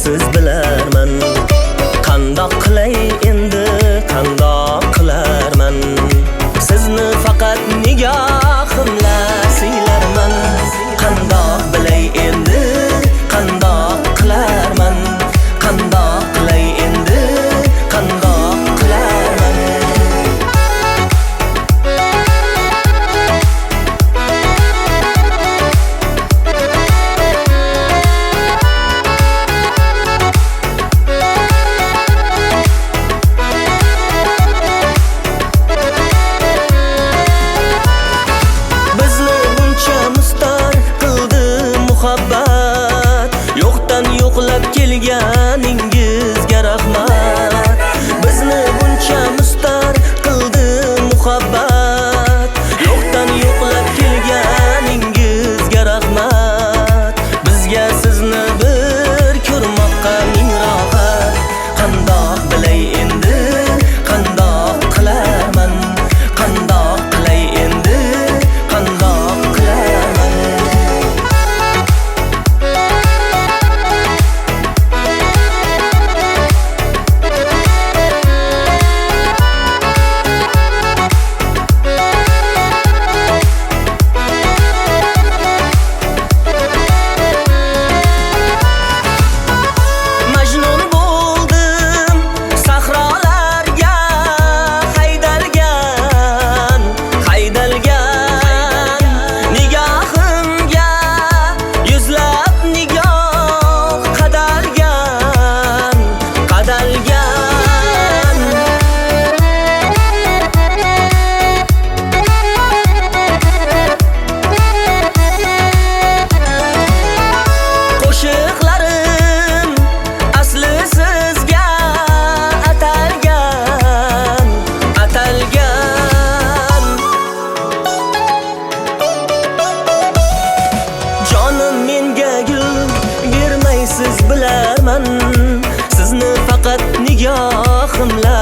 bilmaysiz bilarman. Qandoq qilay endi, qandoq qilarman? Sizni faqat nigohimla siylarman. Qandoq bilay endi, qandoq qilarman? Qandoq qilay endi, qandoq qilarman? Bizni buncha mustar qildi muhabbat, yo'qdan yo'qlab kelganingizga rahmat. Bizni buncha mustar qildi muhabbat, yo'qdan yo'qlab kelganingizga rahmat. Bizga sizni bir ko'rmoqqa ming rohat. Qandoq bilay endi, qandoq qilarman? Qandoq qilay endi, qandoq qilarman? Majnun bo'ldim sahrolarga, haydalgan, haydalgan. Nigohimga yuzlab nigoh qadalgan, qadalgan. Qo'shiqlarim asli sizga atalgan, atalgan. Jonim menga gul bermaysiz bilarman. Sizni faqat nigohimla